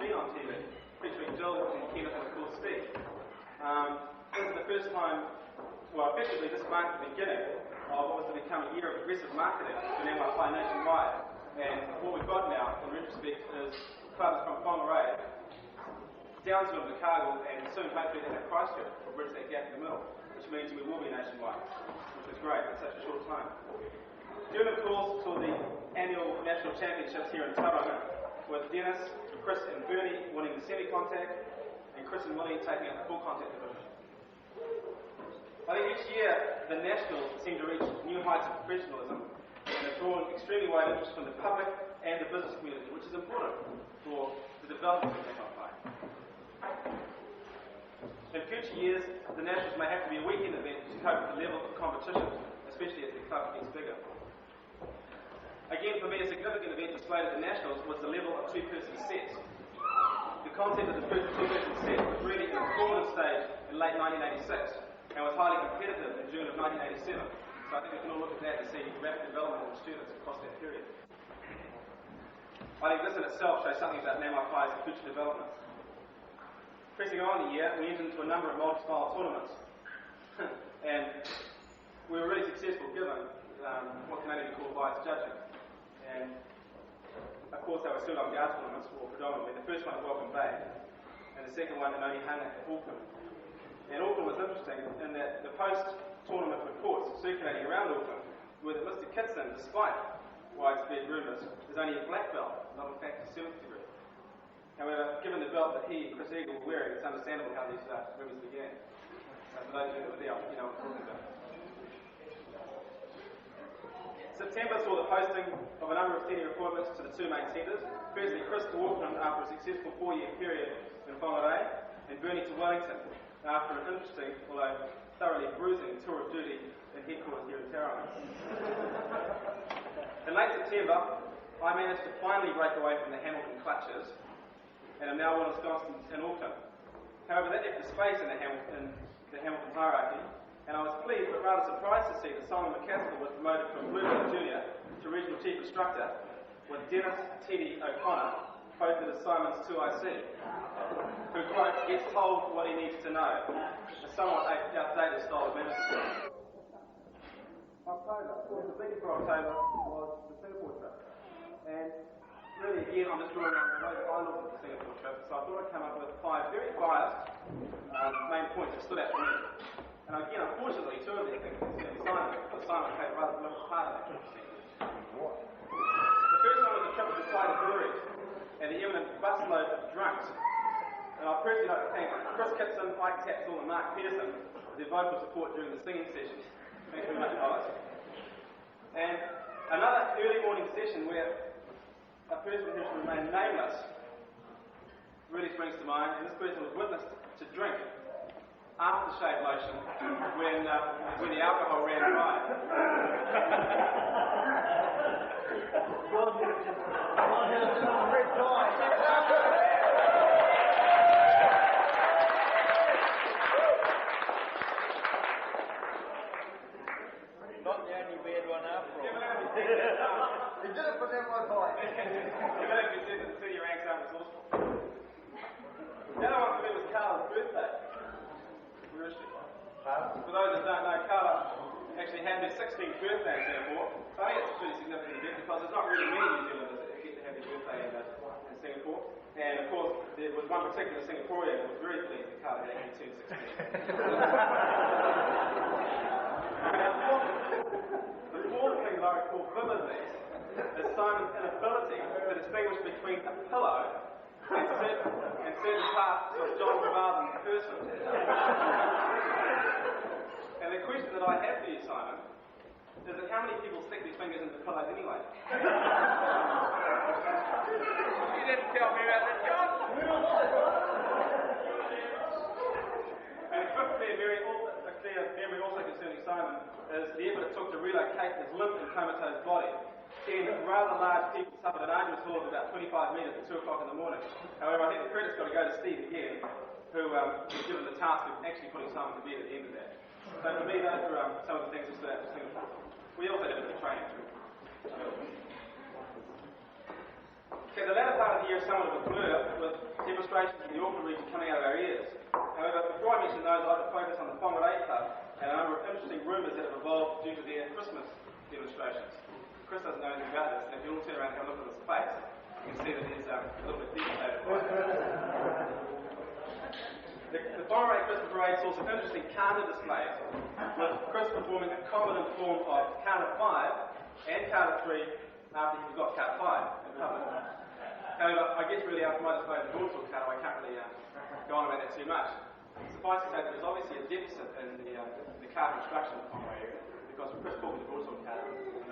been on TV, featuring Jill and Kenneth and of course Steve. This is the first time, well, effectively this marked the beginning of what was to become a year of aggressive marketing for Wai Pai nationwide. And what we've got now, in retrospect, is clubs from Whangarei down to Invercargill and soon hopefully to have Christchurch to bridge that gap in the middle, which means we will be nationwide, which is great in such a short time. Due, of course, to the annual national championships here in Tauranga, with Dennis, Chris and Bernie winning the semi-contact, and Chris and Willie taking up the full contact division. I think each year the nationals seem to reach new heights of professionalism and have drawn extremely wide interest from the public and the business community, which is important for the development of Wai Pai. In future years, the nationals may have to be a weekend event to cope with the level of competition, especially as the club gets bigger. Again, for me, a significant event displayed at the Nationals was the level of two-person sets. The concept of the two-person set was really an important stage in late 1986 and was highly competitive in June of 1987. So I think we can all look at that and see rapid development of the students across that period. I think this in itself shows something about Wai Pai's future development. Pressing on in the year, we entered into a number of multi-style tournaments. And we were really successful given what can only be called biased judging. And of course they were Sulong Guard tournaments, or predominantly. The first one at Wai Pai, and the second one in Onehunga at Auckland. And Auckland was interesting in that the post-tournament reports circulating around Auckland were that Mr. Kitson, despite widespread rumours, is only a black belt, not in fact a 7th degree. However, given the belt that he and Chris Eagle were wearing, it's understandable how these rumours began. So for those of you that were there, you know what I'm talking about. September saw the posting of a number of senior appointments to the two main centres. Firstly, Chris to Auckland after a successful 4-year period in Whangarei, and Bernie to Wellington after an interesting, although thoroughly bruising, tour of duty in headquarters here in Tauranga. In late September, I managed to finally break away from the Hamilton clutches, and am now in Wisconsin in Auckland. However, that left a space in the Hamilton hierarchy, and I was pleased but rather surprised to see that Simon McCaskill was promoted from Blue Belt Junior to Regional Chief Instructor, with Dennis Teddy O'Connor posted as Simon's 2IC, who, quote, gets told what he needs to know, a somewhat outdated style of management. October, of course, the biggest for October was the Singapore trip. And really, again, I'm just drawing on the way that I looked at the Singapore trip, so I thought I'd come up with 5 very biased main points that stood out for me. And again, unfortunately, 2 of these things concern Simon, because Simon played a rather important part of that trip. The first one was the trip to the site of breweries and the imminent busload of drunks. And I'd personally like to thank Chris Kitson, Ike Tapsell and Mark Pearson for their vocal support during the singing sessions. Thanks very much, guys. And another early morning session where a person who should remain nameless really springs to mind, and this person was witnessed to drink aftershave lotion when the alcohol ran dry. Not the only weird one after all. He did it for them one time. You're going to be sent to the senior ranks out of resourceful. The other one for me was Carla's birthday. For those that don't know, Carla actually had her 16th birthday in Singapore. So I think it's a pretty significant event because there's not really many New Zealanders that get to have their birthday in Singapore. And of course, there was one particular Singaporean who was very pleased that Carla had actually turned 16. The important thing that I recall vividly is Simon's inability to distinguish between a pillow and certain parts of John Trevarthen's person. And the question that I have for you, Simon, is that how many people stick their fingers into pillows anyway? You didn't tell me about that, John. And a quick clear memory also concerning Simon is the effort it took to relocate his limp and comatose body. In rather large people suffered an arduous haul of about 25 metres at 2 o'clock in the morning. However, I think the credit's got to go to Steve again, who was given the task of actually putting Simon to bed at the end of that. So for me, those were some of the things that stood out for Singapore. We also did a bit of training. Okay, the latter part of the year is somewhat of a blur, with demonstrations in the Auckland region coming out of our ears. However, before I mention those, I'd like to focus on the Whangarei Club and a number of interesting rumours that have evolved due to their Christmas demonstrations. Chris doesn't know anything about this, and if you all turn around and have a look at his face, you can see that he's a little bit devastated by it. The Whangarei Christmas Parade saw some interesting counter displays, with Chris performing a combinant form of count of 5 and count of 3 after he forgot count 5 in public. However, I guess really after my display of the broadsword cut, I can't really go on about that too much. Suffice to say that there's obviously a deficit in the car construction in the Whangarei area, because Chris pulled the broadsword cut,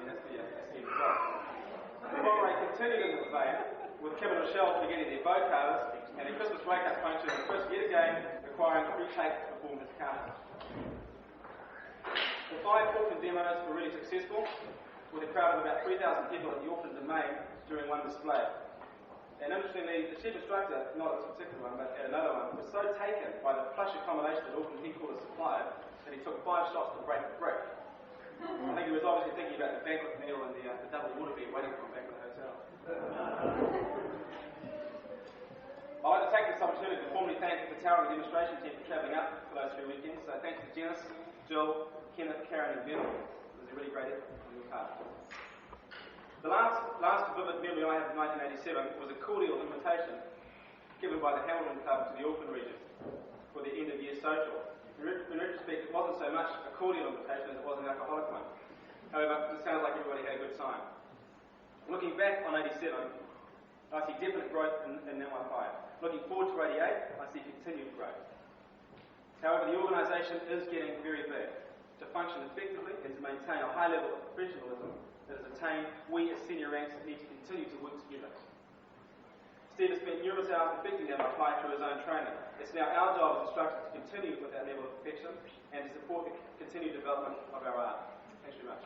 that's the end result. The Whangarei continued in this vein, with Kim and Rochelle beginning their bow carvers, and their Christmas breakout function, and Chris yet again requiring 3 takes to perform his counter. The 5 Auckland demos were really successful, with a crowd of about 3,000 people at the Auckland Domain during one display. And interestingly, the chief instructor, not at this particular one, but at another one, was so taken by the plush accommodation that Auckland headquarters supplied that he took 5 shots to break the brick. I think he was obviously thinking about the banquet meal and the double waterbed waiting for him back at the hotel. I'd like to take this opportunity to formally thank the towering demonstration team for travelling up for those 3 weekends. So thanks to Janice, Jill, Kenneth, Karen and Ben. It was a really great effort on your part. The last vivid memory I have of 1987 was a cordial invitation given by the Hamilton Club to the Auckland region for the end-of-year social. In retrospect, it wasn't so much a cordial invitation as it was an alcoholic one. However, it sounds like everybody had a good time. Looking back on 87, I see definite growth in Wai Pai. Looking forward to 88, I see continued growth. However, the organisation is getting very big. To function effectively and to maintain a high level of professionalism that is attained, we as senior ranks need to continue to work together. Steve has spent numerous hours perfecting Wai Pai through his own training. It's now our job as instructors to continue with that level of perfection and to support the continued development of our art. Thanks very much.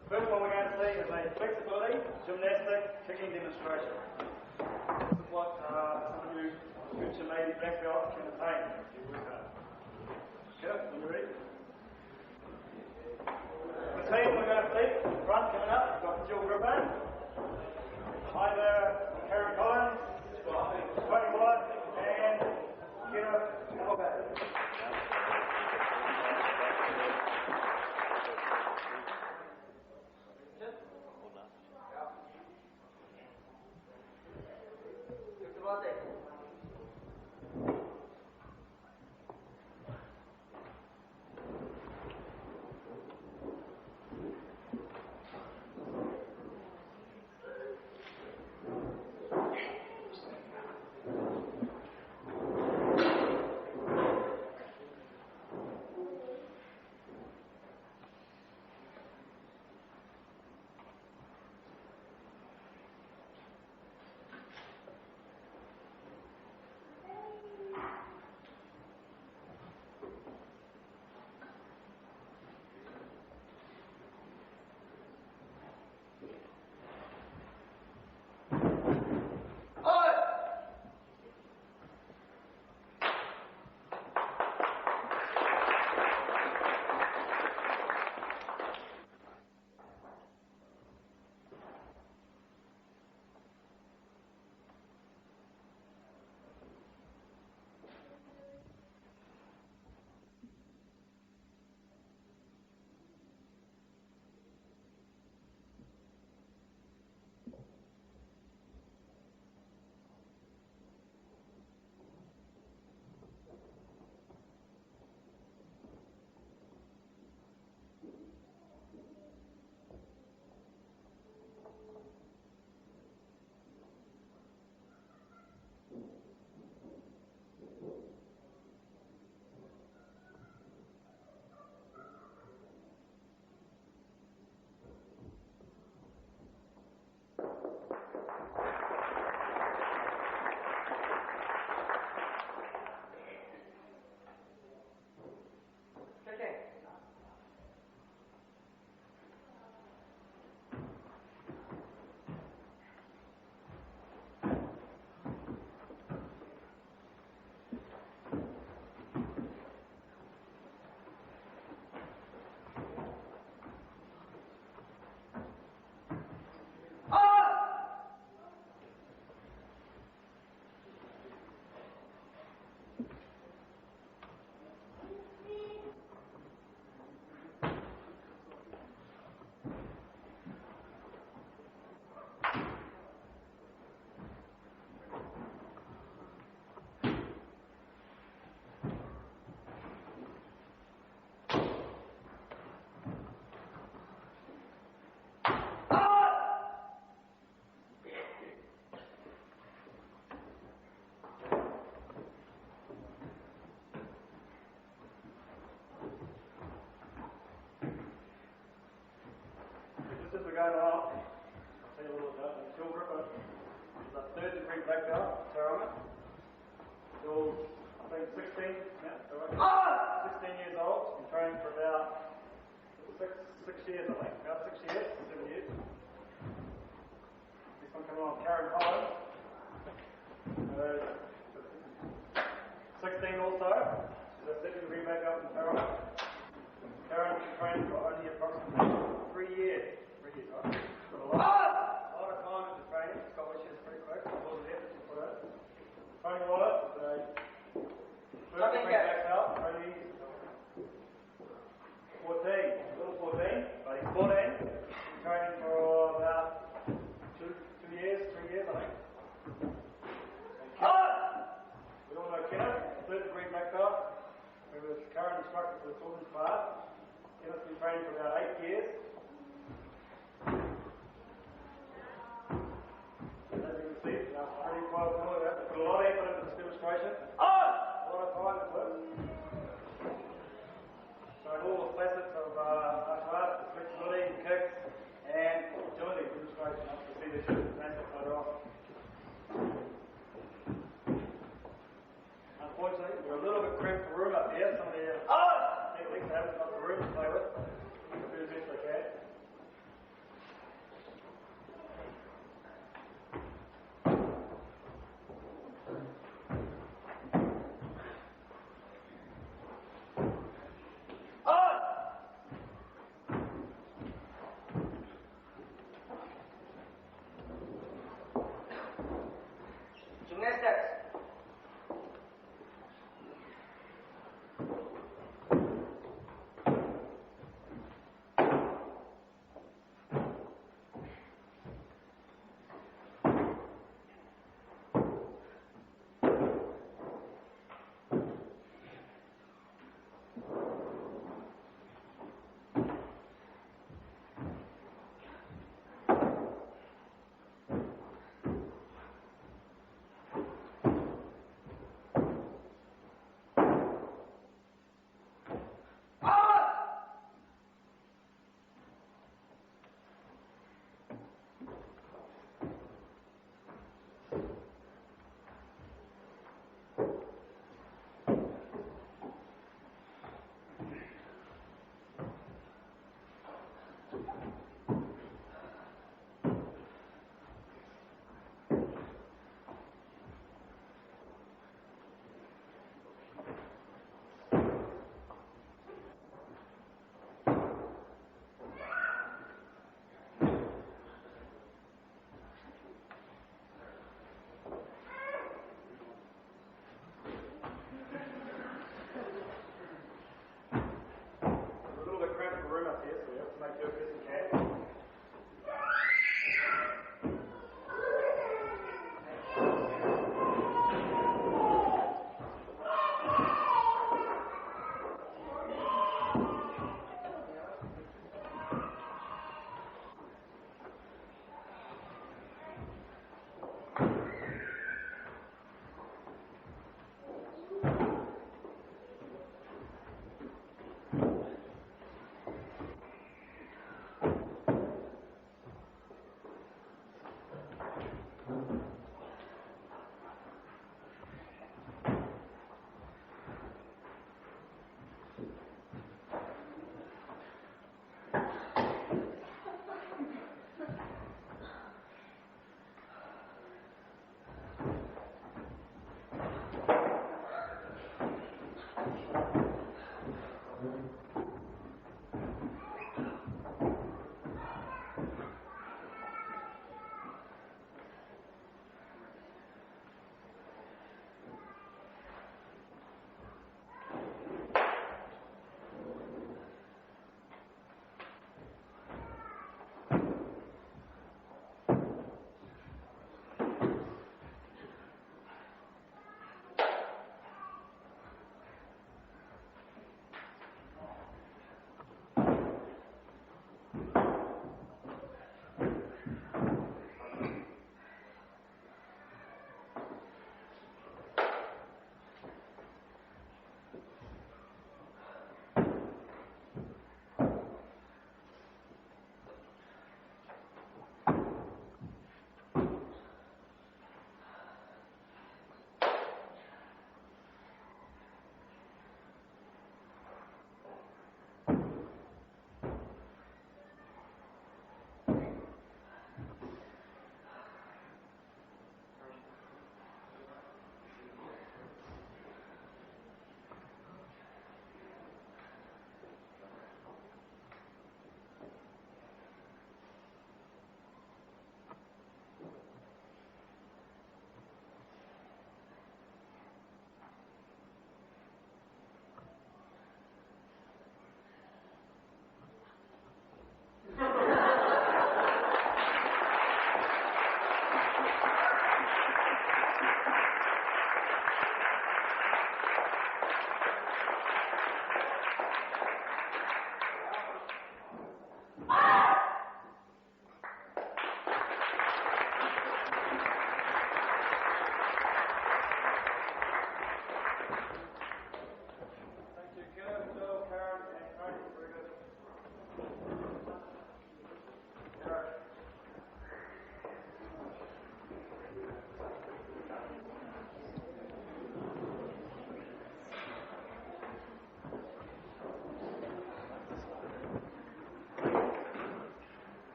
The first one we're going to see is a flexibility, gymnastic, kicking demonstration. This is what some of you future maybe black belt can attain if you work hard. Okay, when you're ready. The team we're going to see, front coming up, we've got Jill Griffin, Ida Karen Collins, Tony Watt, and Kira Corbett. going along. I'll tell you a little bit about the skill grip. It's a third degree black belt, Tarama. Till, I think, 16 years old. Been training for about six years, I think. About 6 years, 7 years. Next one coming on, Karen Collins. 16 also. She's a second degree black belt in Tarama. Karen's been training for only approximately 3 years. 3 years, right? She's got a lot of time into training. She's got what she is pretty quick. I wasn't there, but she put it. Training wallet, first degree black belt, only 14. Little 14, but he's 14. Been training for about 2 years, 3 years, I think. We all know Kenneth, third degree black belt, who was current instructor for the children's class. Kenneth's been training for about 8 years. As you can see, pretty quite familiar with that. Put a lot of effort into this demonstration. A lot of time into it. Showing all the facets of martial arts, the flexibility, kicks, and agility demonstration. Up to see the massive later on. Unfortunately, we're a little bit cramped for room up here. Some of the techniques haven't got the room to play with. We'll do the best they can.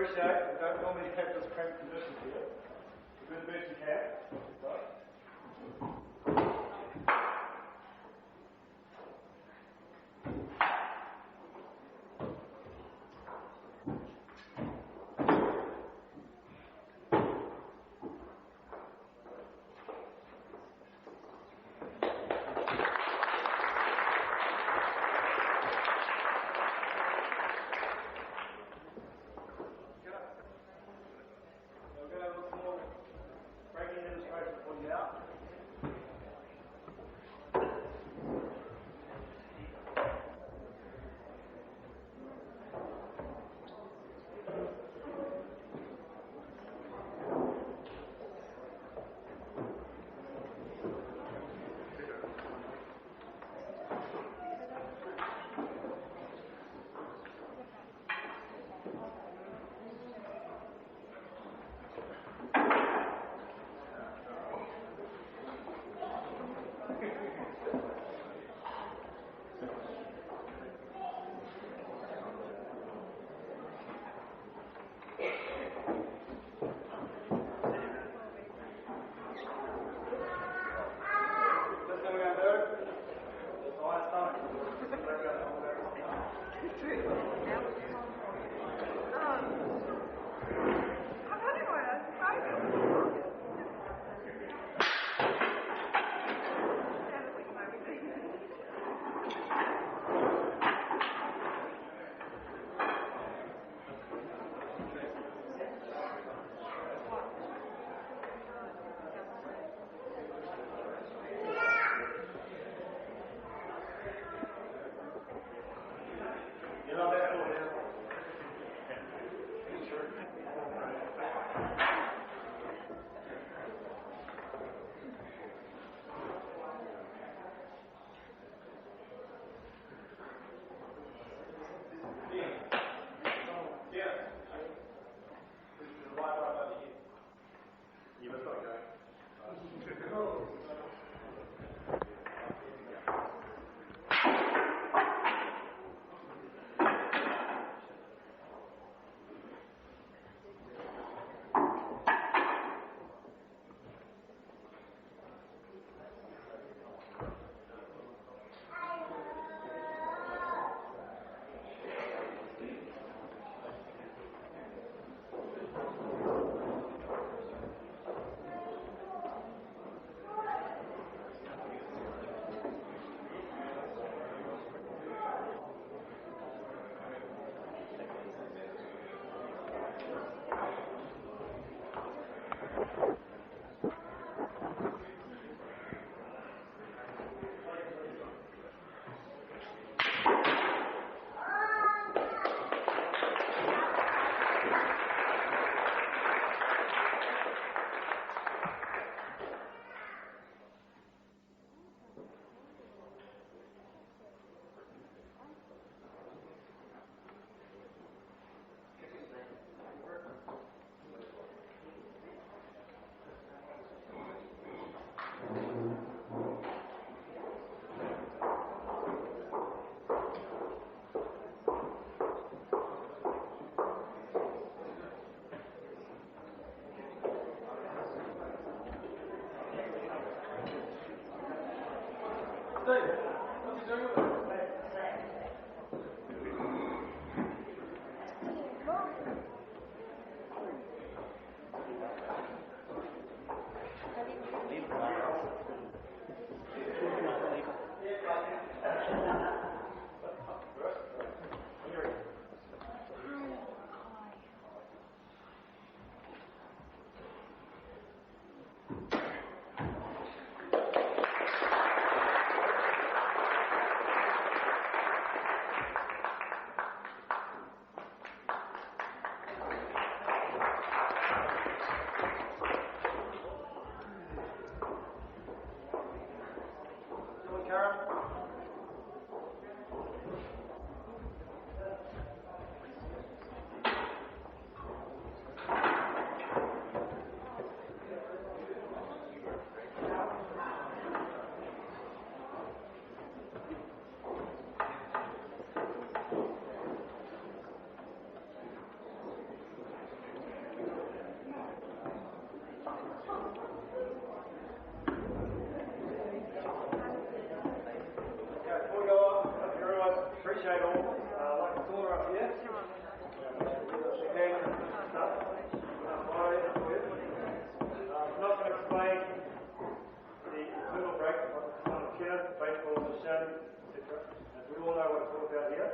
appreciate we don't normally have this cramped condition here. We're doing the best we can. Right? Breaking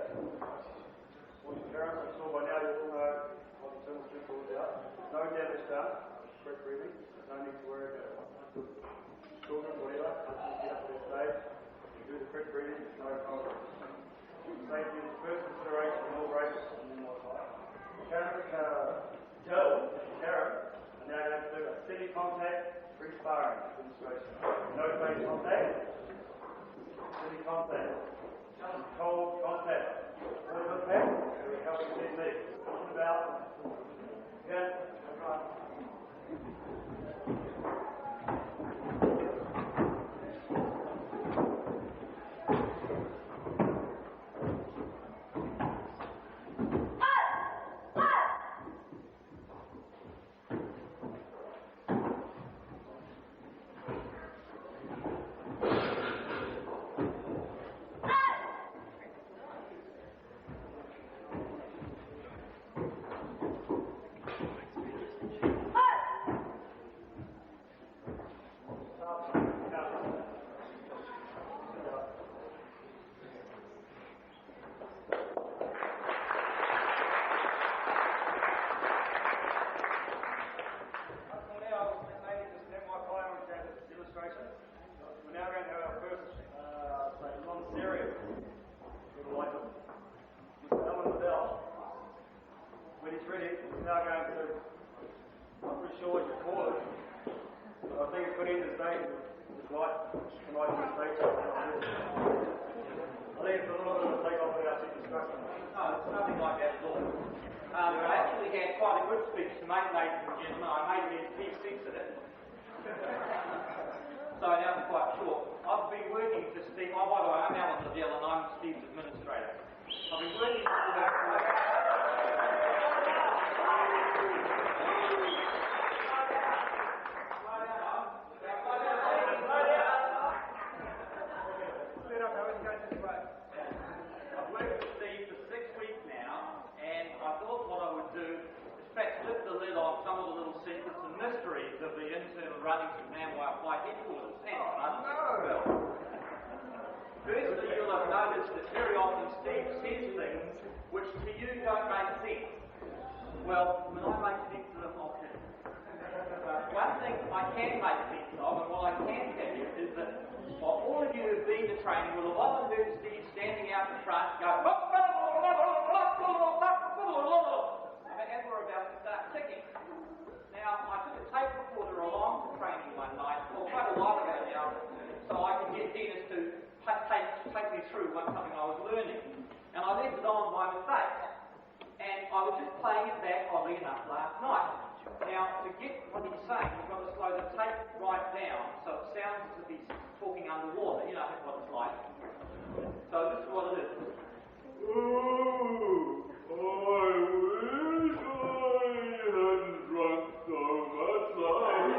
All your parents, I'm sure by now you all know what the term strip is about. No damage done, correct breathing, no need to worry about it. Children, whatever, once you get up to this stage, you do the correct breathing, no problem. Safety is the first consideration in all races in Wai Pai. Joe and Karen are now going to do a semi-contact free sparring demonstration. No face contact, semi-contact, cold contact. All of that, the recovery technique. Talking about, we're now going to have our first non-serious like Mr. Alan Liddell. When he's ready, he's now going to, I'm not pretty sure what you call it, but I think it's put in his name with light tonight in the stage. I think it's a little bit of a take-off of our chicken structure. No, it's nothing like that at all. I actually had quite a good speech to make, ladies and gentlemen. I made it in P6 at it. So now I'm quite short. I've been working to Steve. Oh, by the way, I'm Alan Liddell and I'm Steve's administrator. I've been working I've worked with Steve for 6 weeks now, and I thought what I would do is perhaps lift the lid on some of the little secrets and mysteries of the internal runnings of Wai Pai headquarters. Firstly, you'll have noticed that very often Steve says things which to you don't make sense. Well, when I make sense of them, I'll tell you. One thing I can make sense of, and what I can tell you, is that while all of you who've been to training will have often heard Steve standing out the front go, as we're about to start ticking. Now, I took a tape recorder along to training one night, well, quite a while ago now, so I could get Dennis to take me through something I was learning. And I left it on by mistake. And I was just playing it back, oddly enough, last night. Now, to get what he's saying, you've got to slow the tape right down so it sounds as if he's talking underwater. You know what it's like. So this is what it is. Oh, I wish I hadn't drunk so much last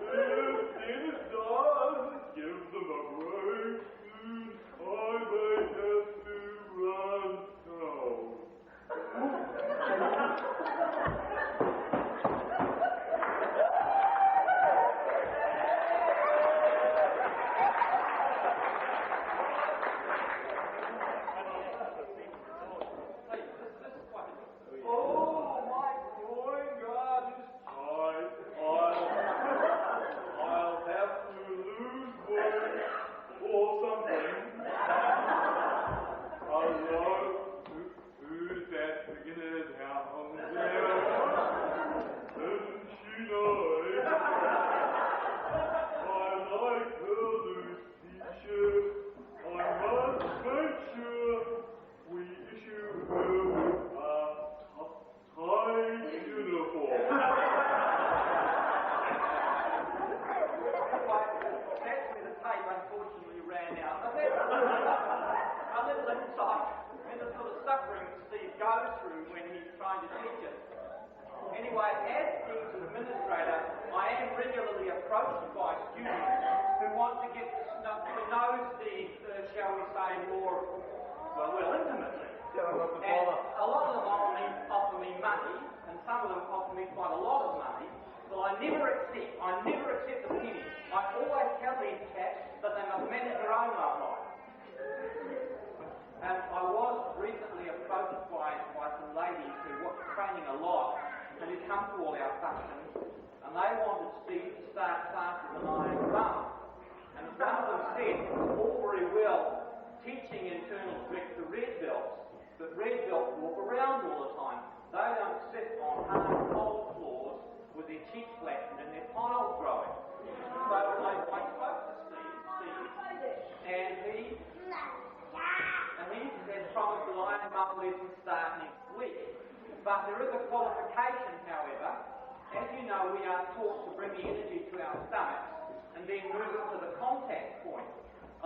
If Dennis doesn't give them a break soon, I may have to run home. Anyway, as Steve's administrator, I am regularly approached by students who want to get to know Steve, shall we say, more, well, intimately. And a lot of them offer me money, and some of them offer me quite a lot of money. Well, I never accept a penny. I always tell these cats that they must manage their own love life. ladies who were training a lot and who come to all our functions, and they wanted Steve to start classes in iron bum. And some of them said, all very well teaching internal strict to red belts, but red belts walk around all the time. They don't sit on hard, cold floors with their cheeks flattened and their piles growing. So I spoke to Steve, and he has promised the iron bum lessons start next week. But there is a qualification, however. As you know, we are taught to bring the energy to our stomachs and then move it to the contact point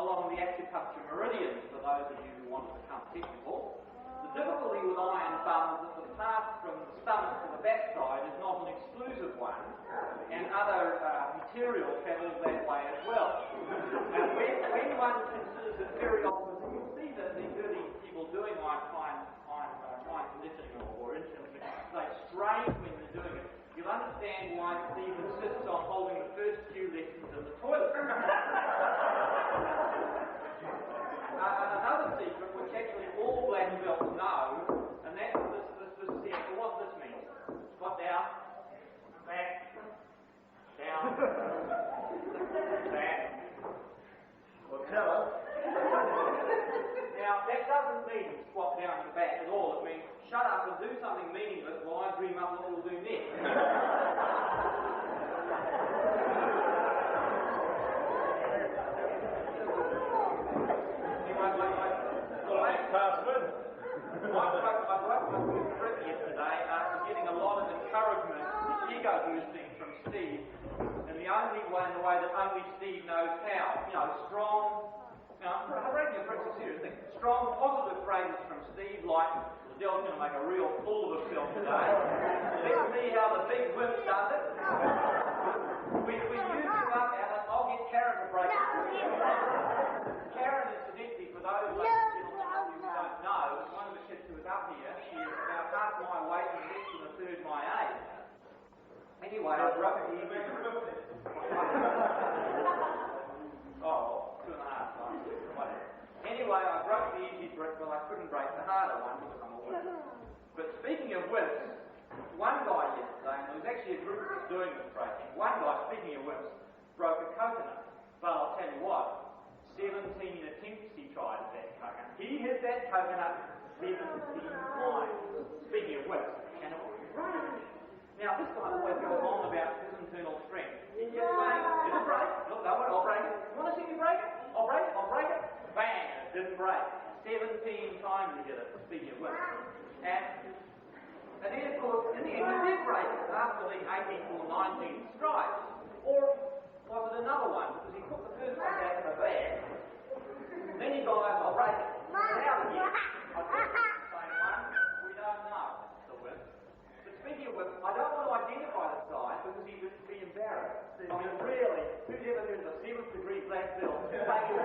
along the acupuncture meridians, for those of you who want to become technical. The difficulty with iron bum is that the path from the stomach to the backside is not an exclusive one, and other material travels that way as well. And when one considers it very often, you see that the early people doing fine conditioning or internal conditioning, they strain when they're doing it. You'll understand why Steve insists on holding the first few lessons in the toilet. Another secret, which actually all black belts know, and that's this here. What this means. Squat down, back, down, back. Well, tell us. Now, that doesn't mean squat down to the back at all. It means shut up and do something meaningless while I dream up what we'll do next. I broke my grip yesterday after getting a lot of encouragement and ego boosting from Steve in the only way that only Steve knows how. You know, strong, I'm breaking your bricks seriously. Strong positive phrases from Steve like, Liddell's going to make a real fool of herself today. Let's see how the big wimp does it. We use you up, Alice. I'll get Karen to break it. Karen, incidentally, for those ladies and gentlemen who don't know, is one of the kids who is up here. She is about half my weight and less than a third my age. Anyway, I broke the easy brick. Oh, 2.5 times. Anyway, I broke the easy brick, but I couldn't break the harder one because I'm a wimp. But speaking of wimps, one guy yesterday, and there was actually a group that was doing this breaking, one guy, speaking of wimps, broke a coconut. But I'll tell you what, 17 attempts he tried at that coconut. He hit that coconut 17 times. Speaking of wimps, and it was rage. Now, this guy always goes on about his internal strength. He kept saying, it'll break. Look, no, I'll break it. You want to see me break it? I'll break it. I'll break it. Bang! It didn't break. 17 times he did it, speaking of wimps. And then, of course, in the end, he did break it after the 18th or 19th strike. Or was it another one? Because he put the first one back in the bag. Then he got over, I'll break it. Now again, I put the same one. We don't know. The wimp. But speaking of wimp, I don't want to identify this guy because he would be embarrassed. I mean, really, who's ever heard of a 7th degree black belt taking 17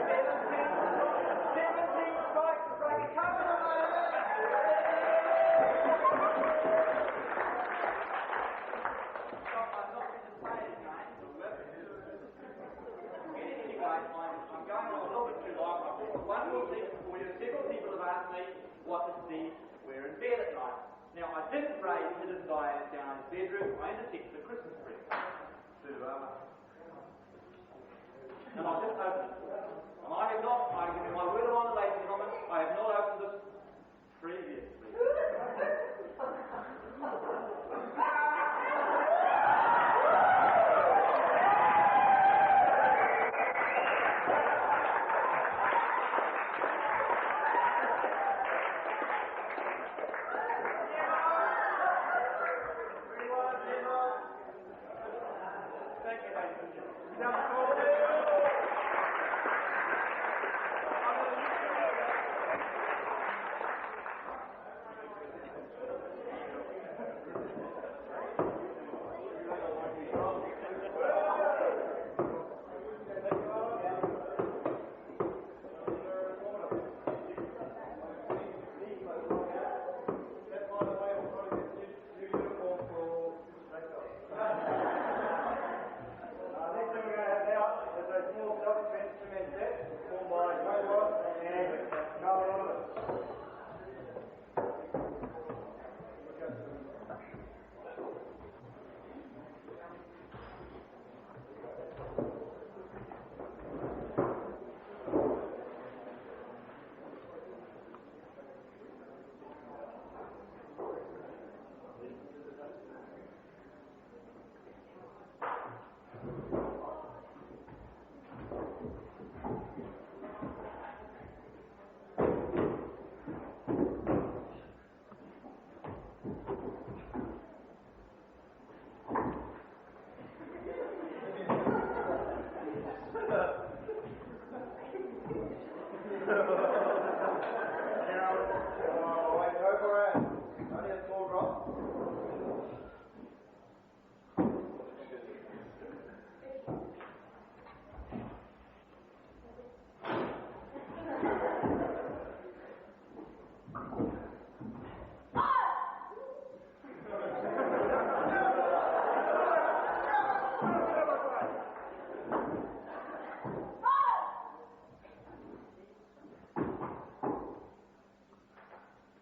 strikes to break a coconut? I'm going on a little bit too long. I've got one more thing for you. Several people have asked me what does Steve wear in bed at night. Now, I didn't raise his guy down his bedroom. I intercepted the Christmas tree. And I'll just open it. And I have not, I give you my word on the ladies and gentlemen, I have not opened this previously. Wait, go for it. Only a small drop.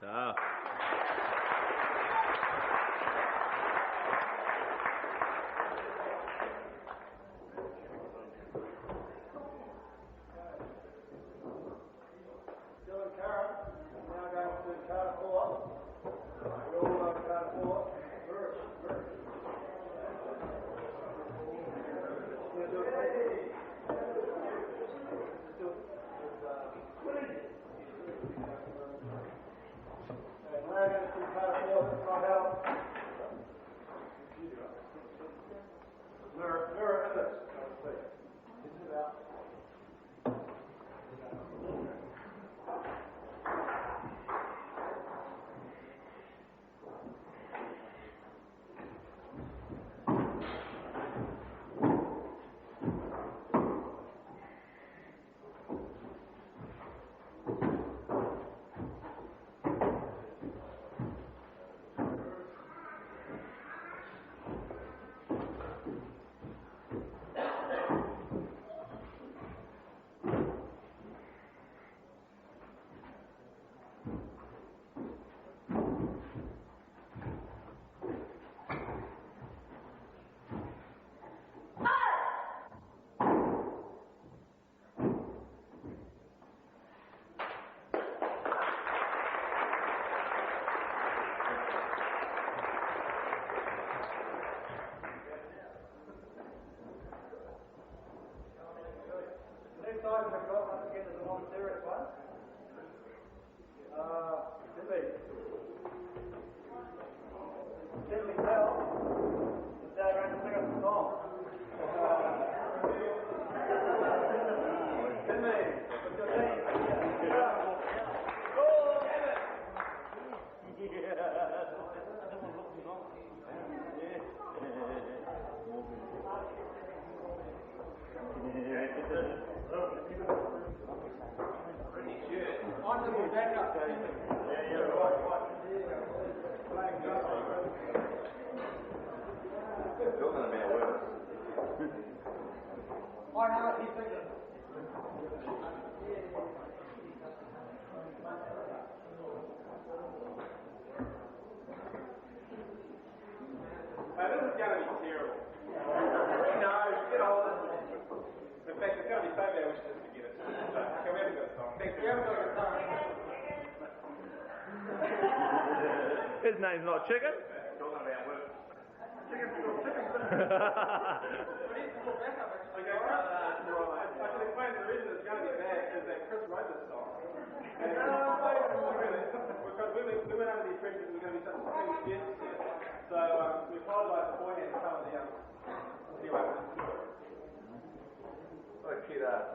Ah. Still in Karen. Now going to card 4. We all know card 4. Birch. Let's do it. Now going to card 4. Right out. Mirror in this. Isn't it out? Next item we've got, once again, is a non-serious one. Settling down, is now going to sing us a song. Finley, with your team. Oh, damn it! Honourable backup. I know what he's thinking. This is going to be terrible. No, get on it. In fact, it's going to be so bad we should just forget it. So, can we have a good song? Thanks. We haven't got a good song. His name's not Chicken. Talking about work. Chicken. Okay, I can explain the reason it's going to be bad is that Chris wrote this song. And because we went under the impression it was going to be something guests here. So we apologise beforehand for some of the anyway. What a cute ass.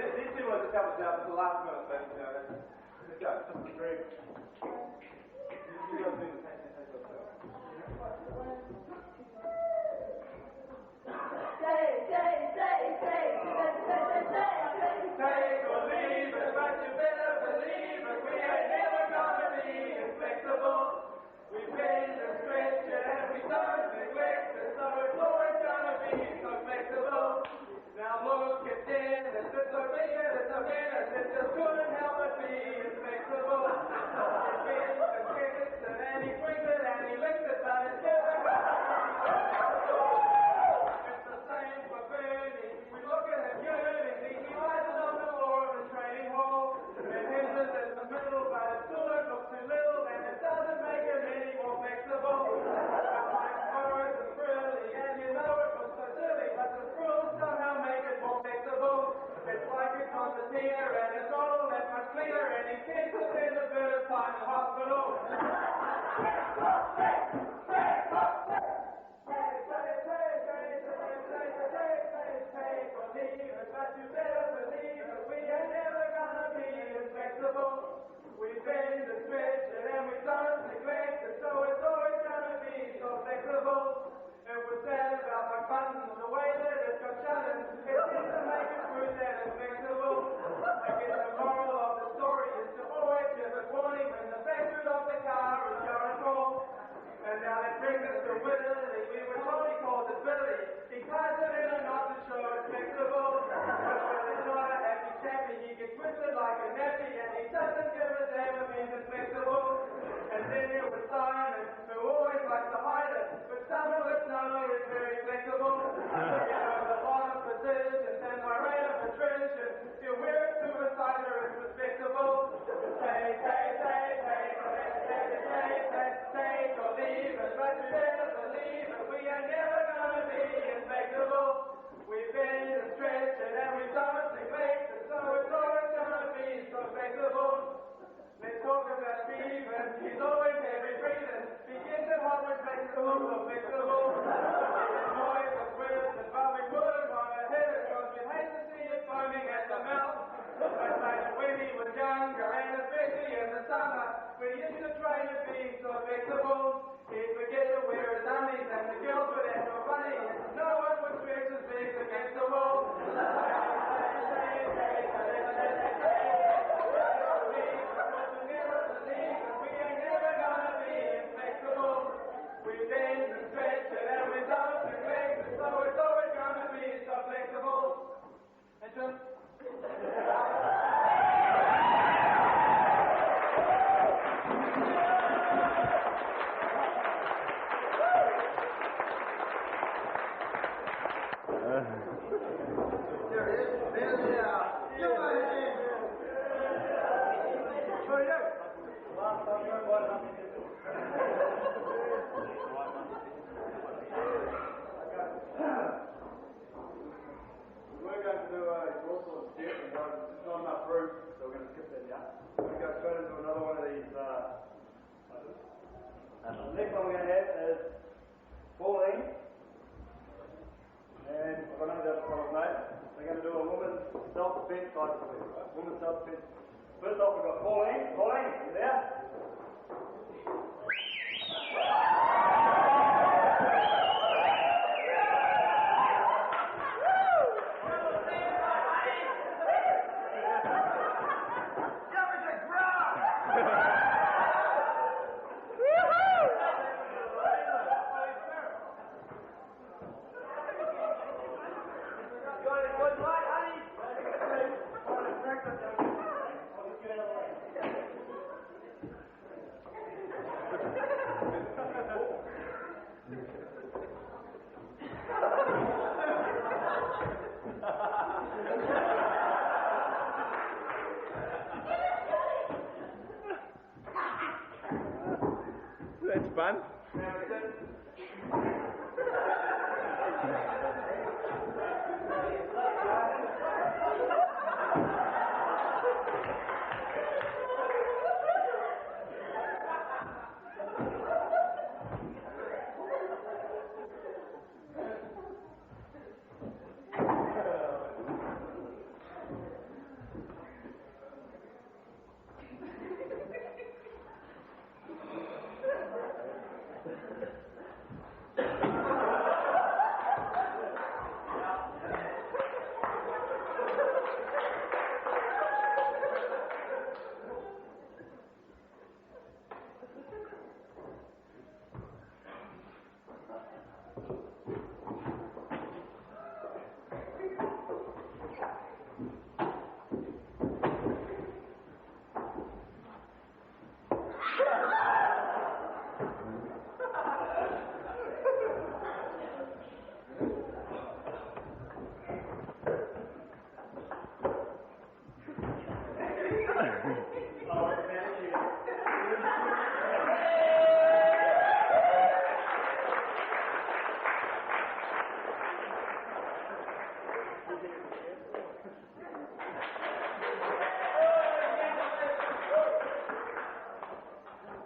These people are just helping us out. This is the last minute thing. Let's go. You guys do the bend and stretch it and we don't neglect it, so it's always going to be so flexible. It was said about my buttons, the way that it got shut in, it tends to make it prove that it's flexible. I guess the moral of the story is to always give a warning when the back boot of the car is going full. And now that brings us to Willie. We were told he calls it Billy. He ties it in a knot to show it's flexible. But Billy's not a happy chappy. He gets twisted like a nappy and he doesn't give a damn if he's flexible. And then there was Simon, who always likes to hide it, but some of us know is very flexible. You know, the bottom positions and my rate of attrition. You wear it to a side or it's respectable. Take or leave it, but you better believe it. We are never gonna be inflexible. We bend and stretch it and we don't neglect it, so it's always gonna be so flexible. Let's talk about Stephen. He's always heavy breathing. He gets it hot when flexible, so flexible. He enjoys the twists, but we wouldn't want to hit it because we'd hate to see it foaming at the mouth. But like when he was younger, and especially in the summer, we used to train to be so flexible. He'd forget to wear his undies and the girls would act so funny. No one would stretch his legs against the wall. We bend and stretch it and we don't neglect it, so it's always going to be so flexible. And just There it is. There's the give my hand. What do you do? last time you were We're going to do a dorsal step and there's not enough room, so we're going to skip that now. We're going to go straight into another one of these the next one we're going to have is falling. And I've got another fellow mate. We're going to do a woman's self-defense type of thing, right? Woman's self-defense. First off, we've got falling. Falling, you there? That's fun.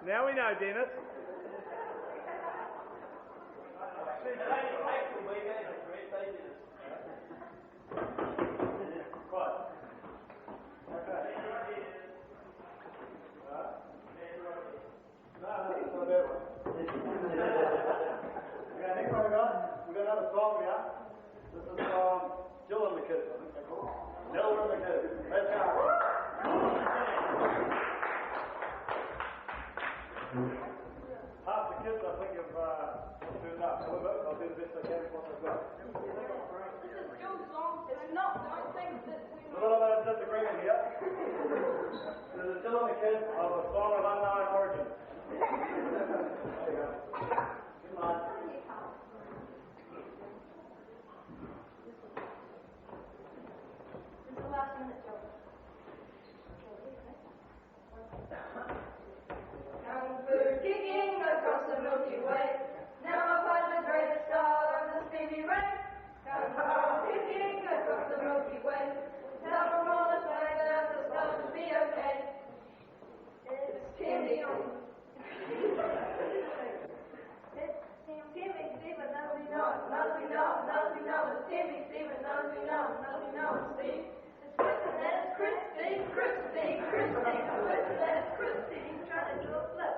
Now we know, Dennis. song now. This is from Jill and the Kids, I think they call it. Jill and the Kids. Let's go. Half the kids, I think, have turned up. However, I'll do the best I can with what I've got. This is Jill's song. It's not, don't think that we A little bit of disagreement here. There's a Jill and the Kids of a song of unknown origin. There you go. Come on. This is the last minute, Jill. Kung Fu kicking across the Milky Way. Now I find the greatest star of the Stevie Ray. Kung Fu kicking across the Milky Way. Tell them all the time that the stars will be okay. It's Timmy. Timmy, Stephen, knows we know, knows we know, knows we know. It's Timmy, Stephen, knows we know, knows we know. It's Steve. It's Christy, that's Christy, Christy, Christy. Christy, that's Christy. He's trying to do a flip.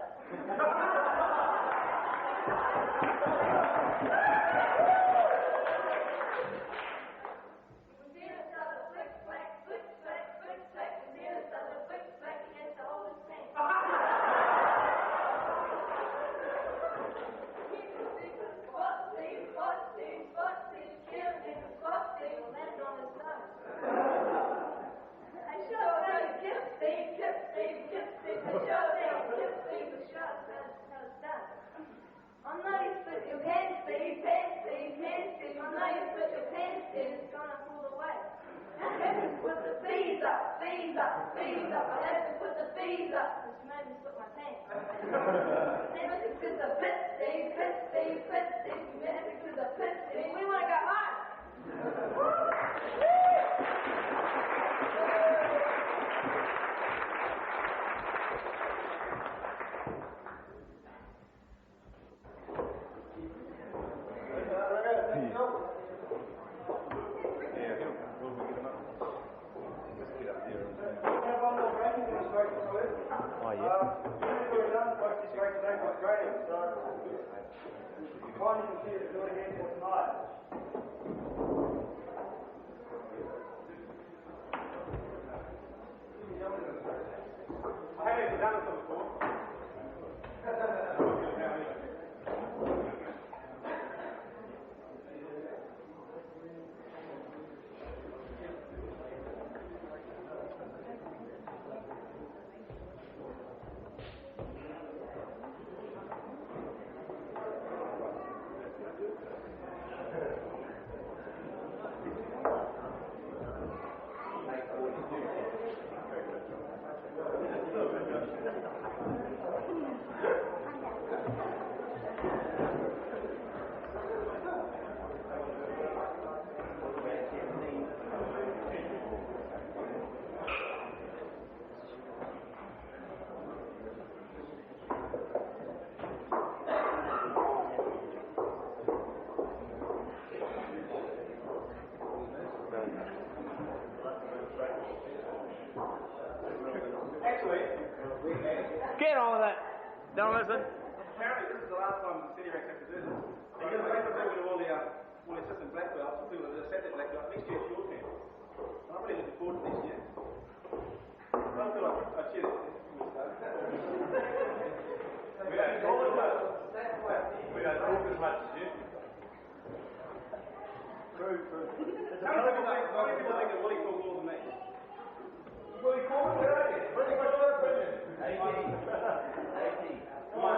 Get on with it. Don't listen. Apparently, this is the last time the City Rex have to do this. Because they have to do all the assistant black belts, the people that are set that black belt. Next year it's your turn. I'm really looking forward to next year. I don't feel like I cheer it. We don't talk as much. We don't talk as much as you. True. How many people think that Willie talks more than me? Willie Corn, where are you? What's your opinion? 80. Come on.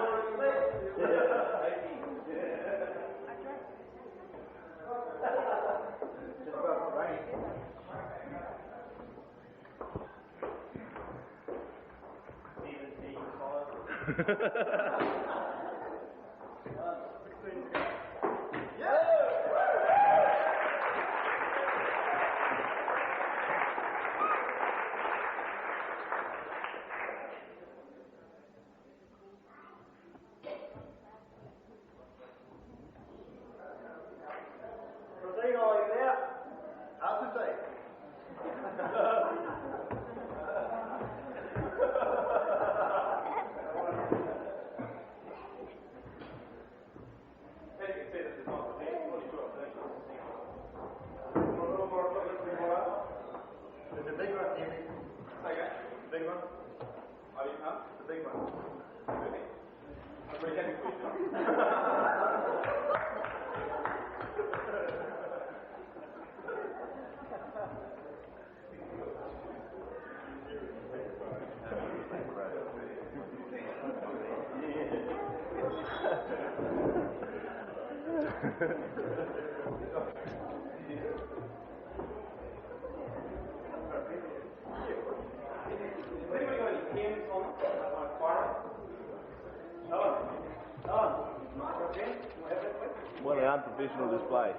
Just about right. Rosino, are you there? How's it say? Very happy for you. Anybody got any pens on fire? What an unprofessional display.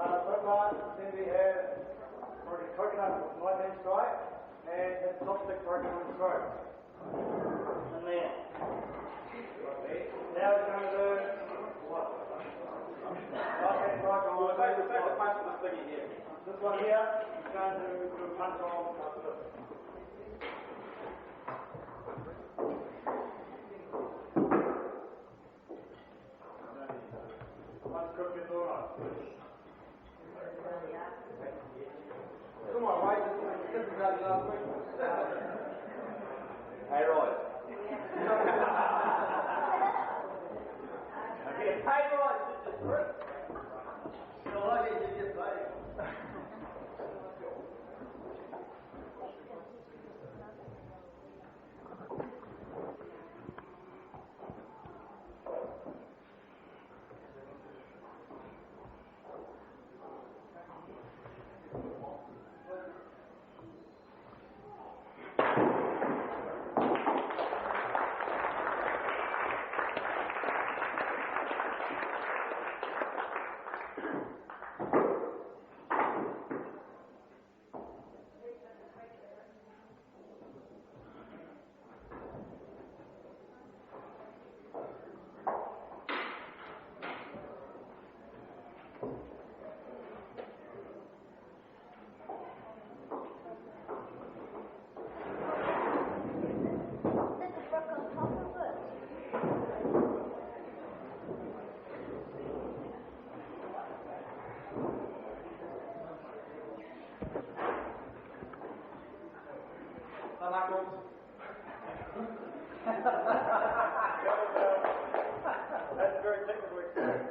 So far, then we have coconut with my hand strike and that chopstick broken on the throat. And then, now we're going to do what? Right hand strike on We'll take the punch with this thingy here. this one here is going to do a punch on this. Once cooked, it's all right. Come on, Wai. This is our last question. Hey, Roy. Hey, Roy. This is free. So I did you just say? The knuckles. That's a very technical experience.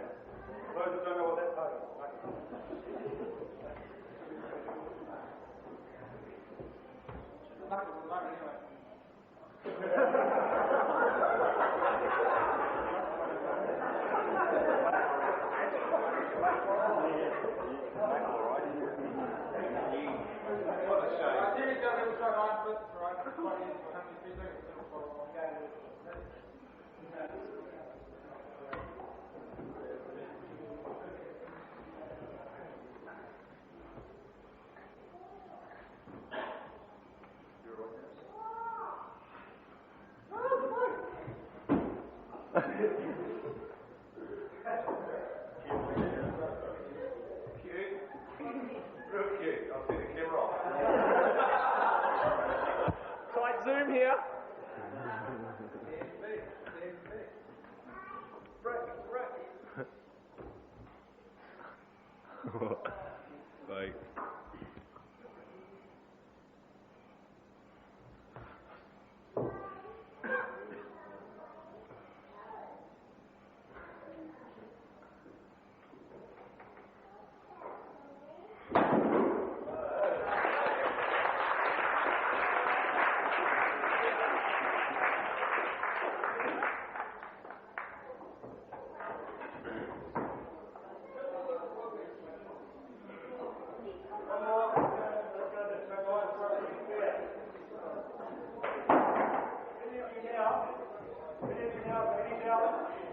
For those who don't know what that part is. The knuckles at the moment, anyway. Zoom here. Like.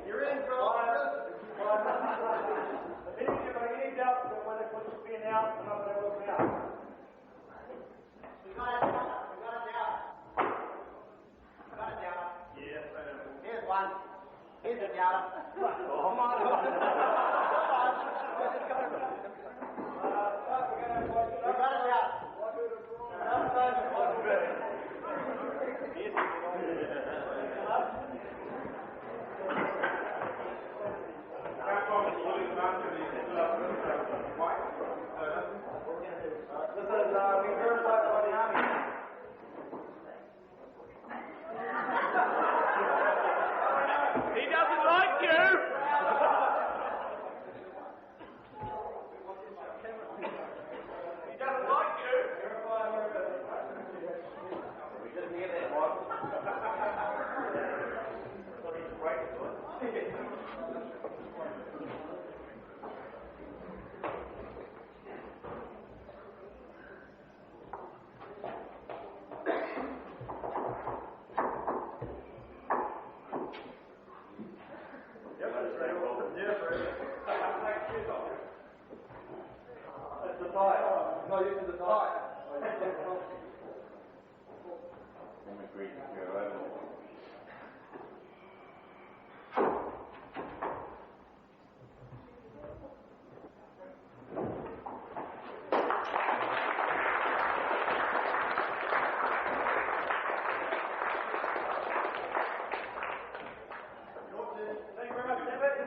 You're in, bro. If you've got any doubt about whether they put the spin out or not, they will come out. We got it down. Yes, Here's one. Here's the down. Come on. We got it down. This is being verified by the Army. He doesn't like you. He doesn't like you. We didn't hear that one. It's the tie. No, this is the tie. Thank you very much, David.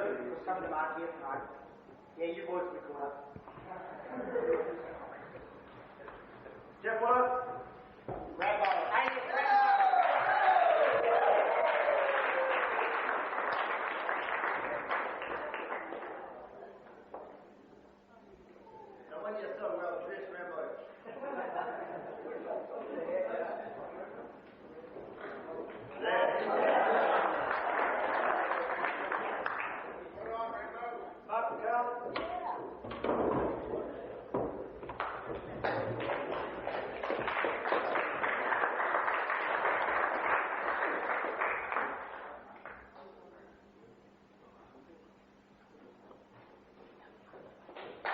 early because some of them aren't here tonight. Yeah, you boys will be caught up. Jeff Wallace. Rabbi. Hey, Rabbi. No wonder you're so well dressed, Rabbi. Mark McCall.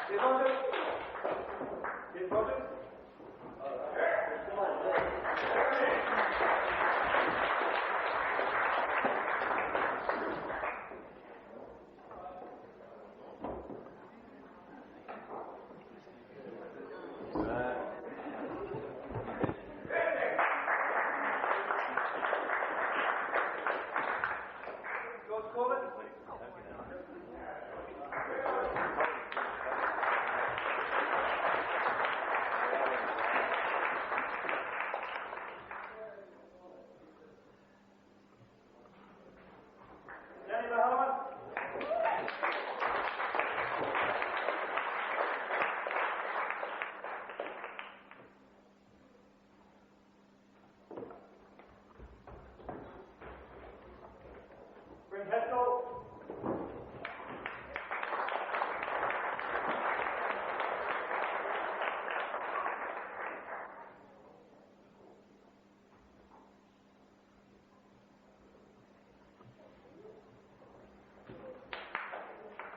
Keith Rogers. Keith Rogers. George Corbett. Danny Bahalaman. Brent Haskell.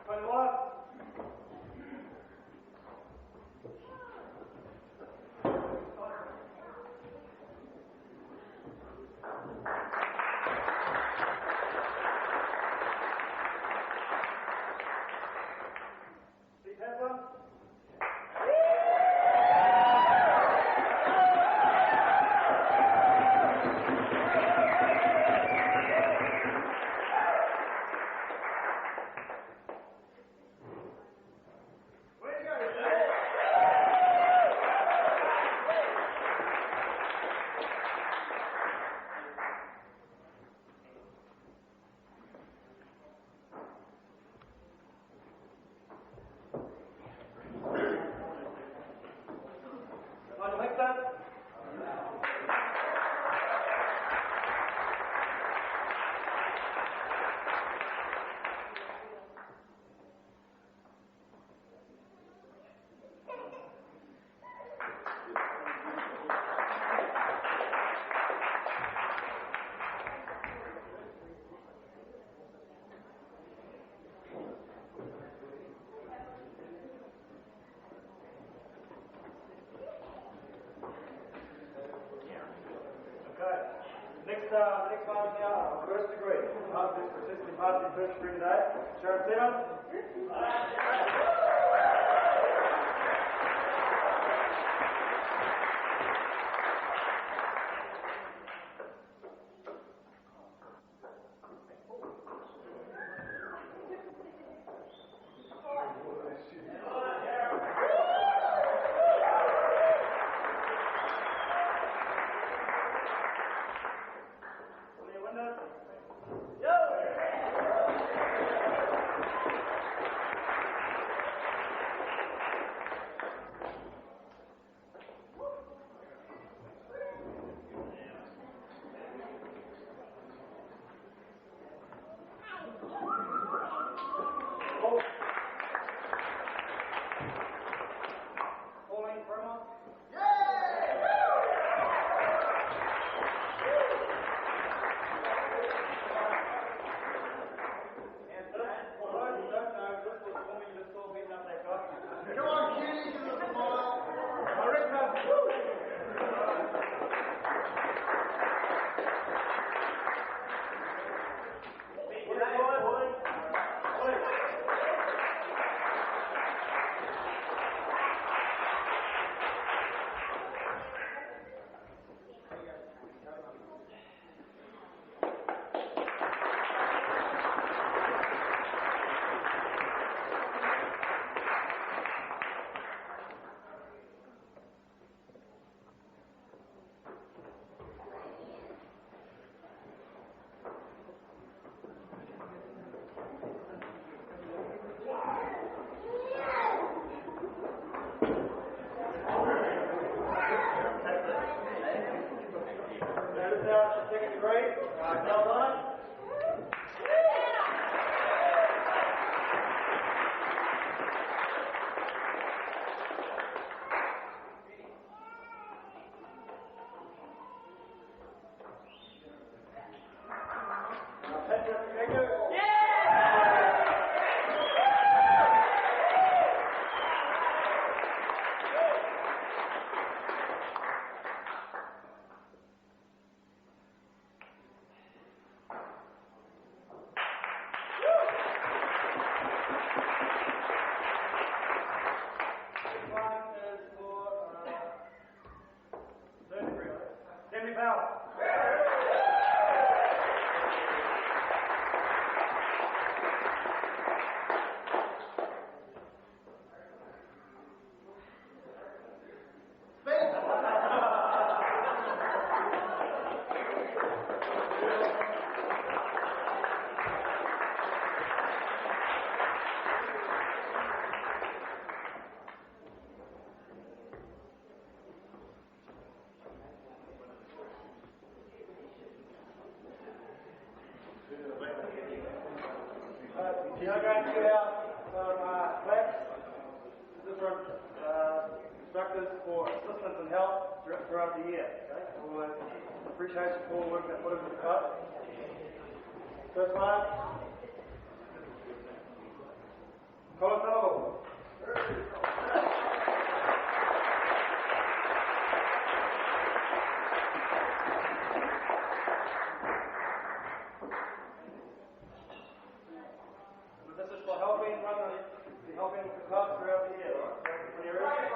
Tony Wallace. Steve Haslam. Way to go. Nigel Hickson. Okay. Next one is now first degree. Assistant Department in first degree today. Sharon Simmons. Leah Winder. Yo! You are going to get out some plaques, different instructors for assistance and help throughout the year. Okay? We'll appreciation for all the work they put into the club. First one. Colin Sullivan. This is for helping the club throughout the year, right? When you're ready.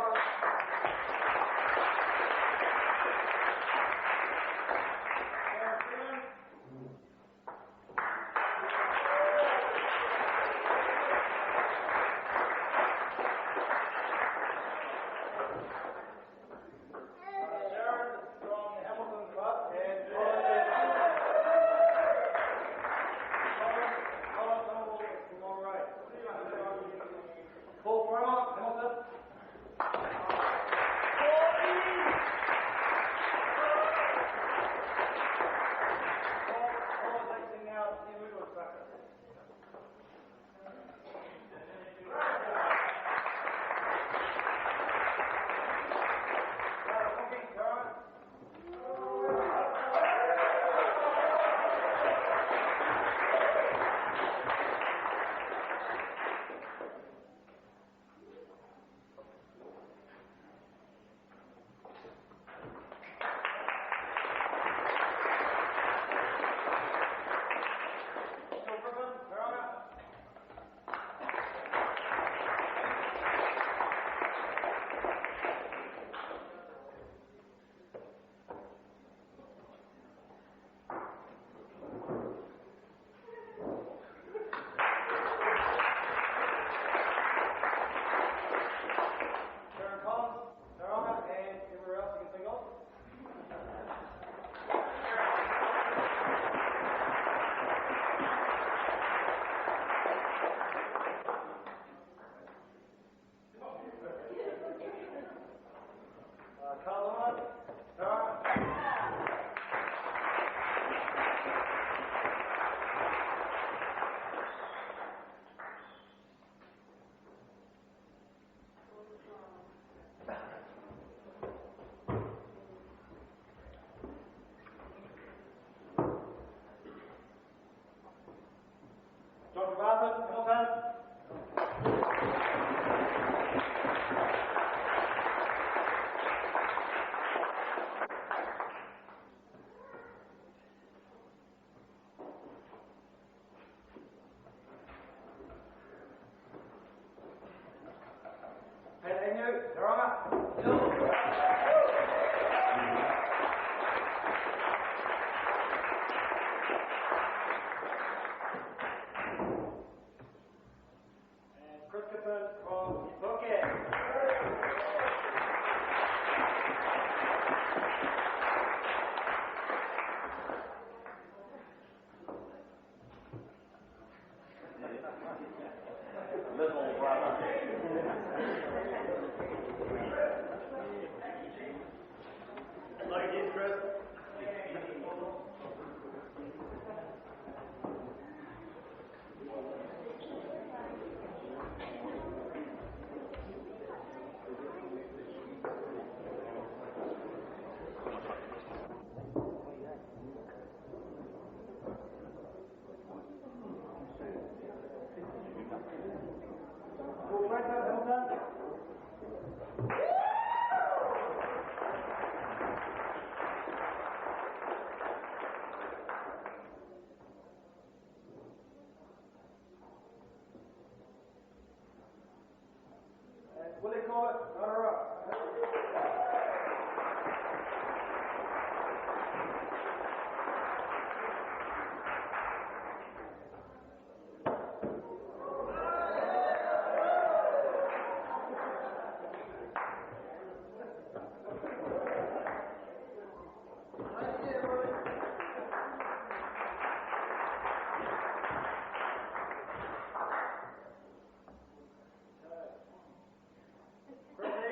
What do they call it? Runner-up. Chris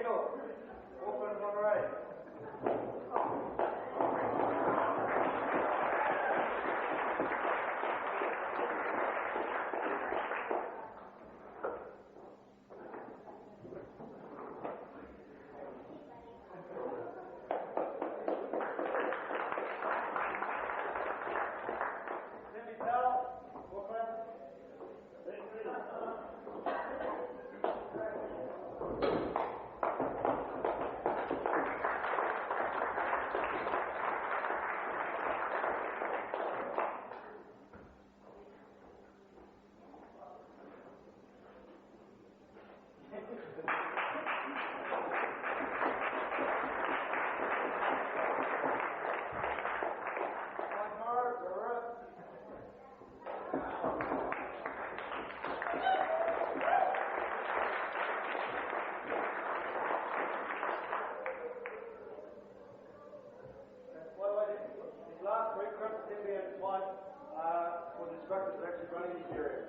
running the area.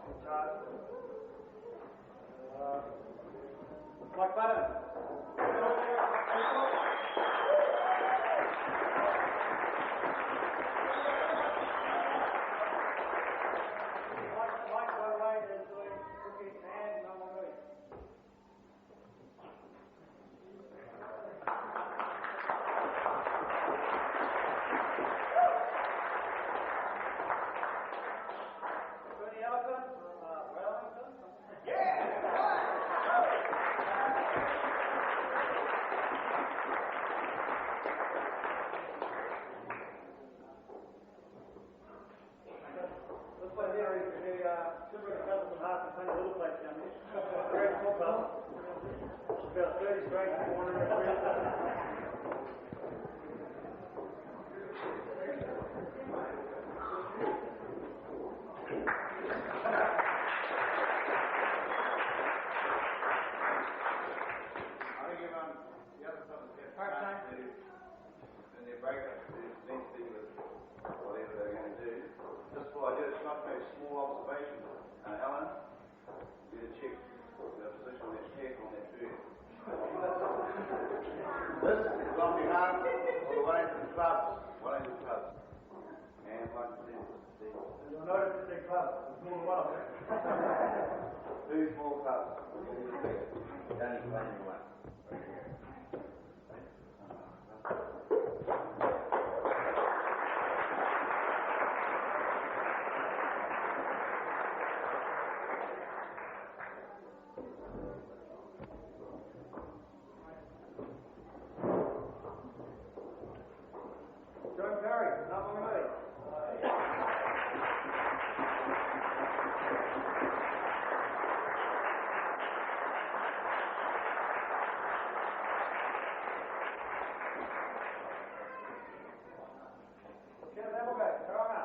In charge. Mike Button. Mike Wai is doing cooking and number 8. Tony Elkin from Wellington. This one here is the Silver Cousins and Half and Tiny Little Place down here. Very small club. About 30 straight in the corner of the I think everyone, the other something gets time to, in their breakup, to next thing with whatever they're going to do. Just while I do it, just like a small observation. Alan, you need to check the position on that check on that bird. This is on behalf of the Wellington clubs. Wellington clubs. And one for them. You'll notice it's a club. It's more than one of them. 2 small clubs. Only one. John Perry, number 8. Kenneth Applegate, Tauranga.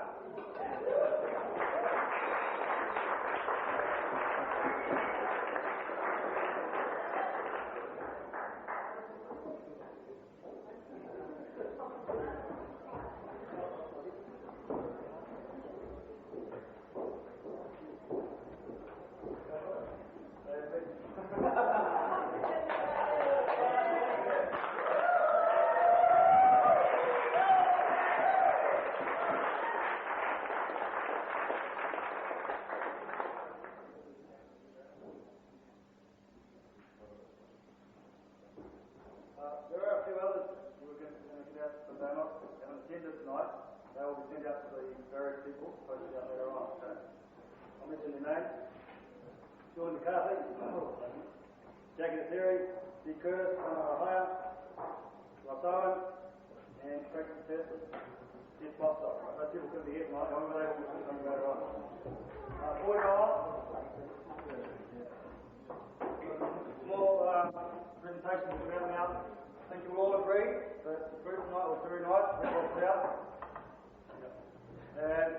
There are a few others who are going to get out, but they're not haven't attended tonight. They will be sent out to the various people posted out later on. So I'll mention their names. Julian McCarthy, Jackie Theory, Steve Curtis, Anna Ohio, Ross Owen, and Craig Pearson. Jeff Bostock. Those people couldn't be here tonight, however they will be coming later on. 40-year-old. Small presentation will be rounding out. I think you will all agree that the food tonight was very nice, very well put out. And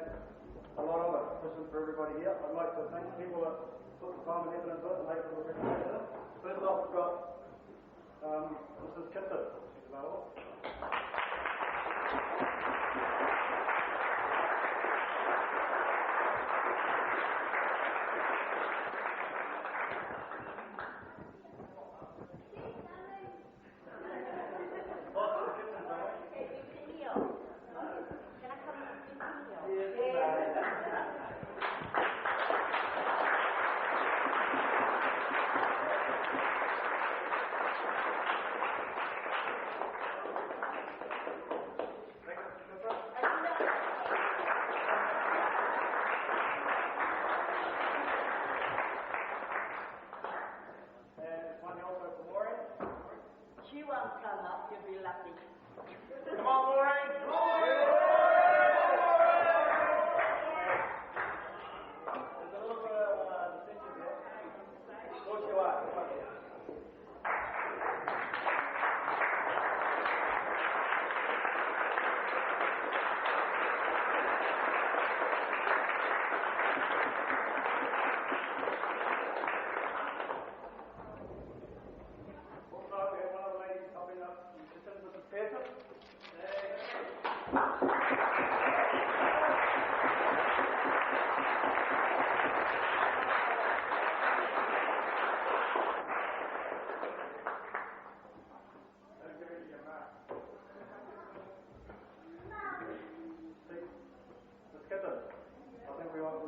a lot of it, sufficient for everybody here. I'd like to thank people that put the time and effort into it and make it a presentation. First off, we've got Mrs. Kitson. She's available.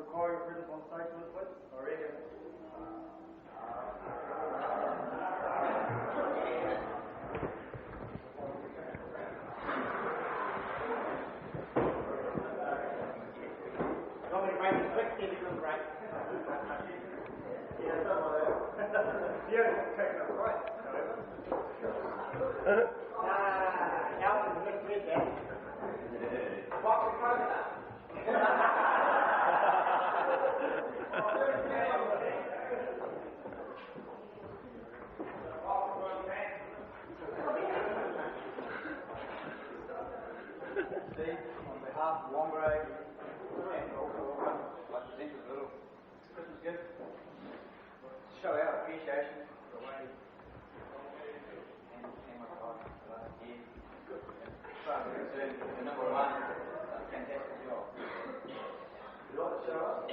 require your presence on stage for this, please? I reckon. On behalf of Wombre and also Auckland, I'd like to present you a little Christmas gift to show our appreciation for the way and my God, here. As far as we're concerned, the number one, fantastic job. Would you like to show us?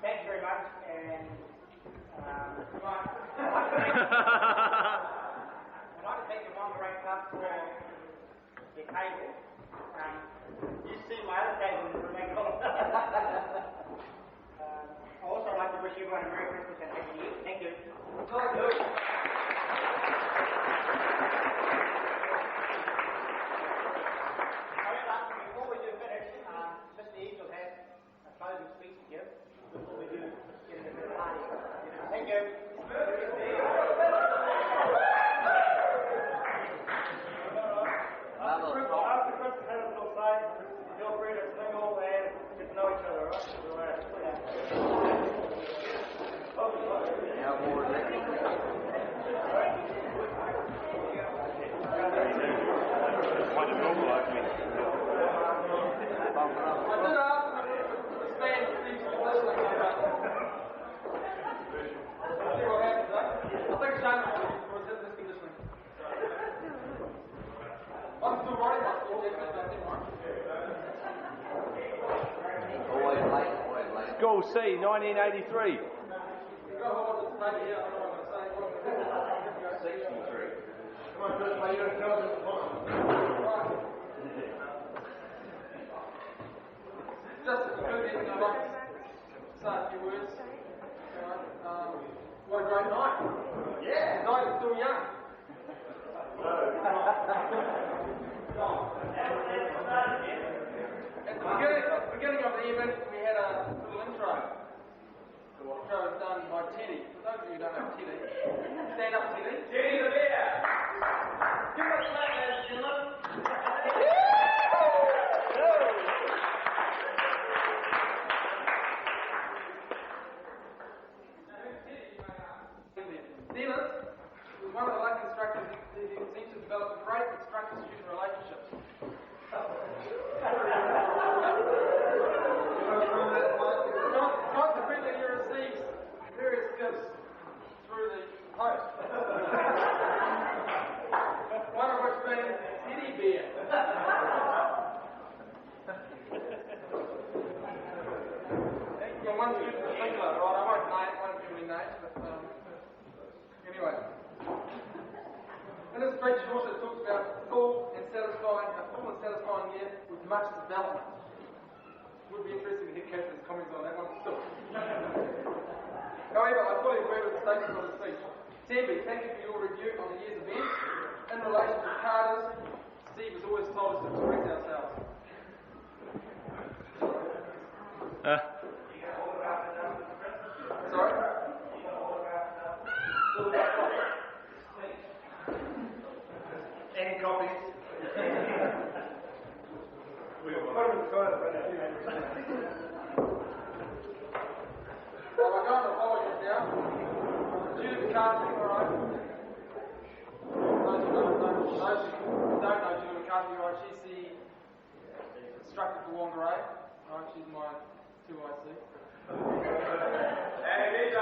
Thanks very much, and I'd like to thank the Wongeray Club for their table. You've seen my other table in the main column. I'd also like to wish everyone a Merry Christmas and Happy New Year. Thank you. However, before we do finish, Mr. Eads will have a closing speech to give before we do get into the party. Thank you. After Christmas, have a little say. Feel free to mingle and get to know each other, right? Now more School C, 1983. 63. Just a good evening, I'd like to say a few words. What a great night. Yeah. Night is still young. At the beginning of the event, we had a little intro. The intro was done by Teddy. For those of you who don't know Teddy, stand up, Teddy. Teddy the bear. Give us a clap, ladies and gentlemen. Dennis was one of the lucky instructors who seems to develop a great instructor-student relationships. Consequently, he receives various gifts through the post. One of which being teddy bear. Well, one student in particular, right? I won't give any names, but anyway. In this speech, he also talks about a full and satisfying year with much development. Would be interesting to hear Catherine's comments on that one still. However, I fully agree with the statement of the speech. Sambi, thank you for your review on the year's events. In relation to Carter's, Steve has always told us to correct ourselves. Sorry? Any copies? Well, we're going to apologies now. Julie McCarthy, alright. Those who don't know Julie McCarthy Margie, right, she's the instructor for Whangarei. Right, she's my 2IC. Hey, DJ, I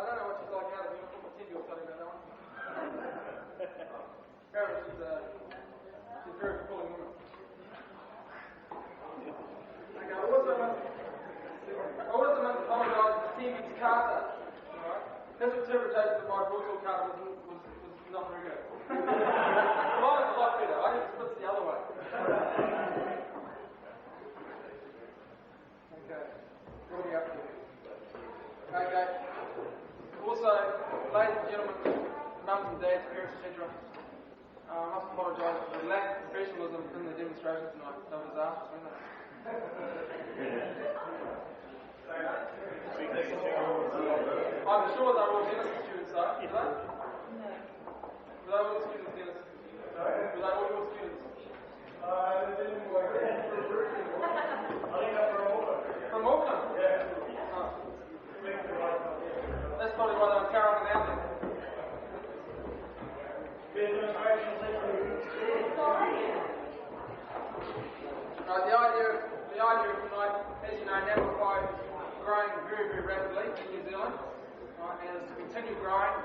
don't know what she's like out of uniform, but Cindy will tell you about that one. Apparently she's a very fulfilling woman. Okay, I also must apologise to Cindy's Carter. Right? His interpretation of my brutal card was not very good. Mine was a lot better. I think it splits the other way. Okay. What are we up to? Okay. Also, ladies and gentlemen, mums and dads, parents, etc. I must apologise for the lack of professionalism in the demonstration tonight. They were disastrous, weren't they? I'm sure they were all Genesis students, though. Were they? No. Were they all students, Dennis? Sorry? Were they all your students? I didn't work there. I think I'm from Auckland. From Auckland? Yeah. Oh. That's probably why they were carrying it out there. Right, the idea of tonight, as you know, Wai Pai is growing very, very rapidly in New Zealand, right, and it's continued growing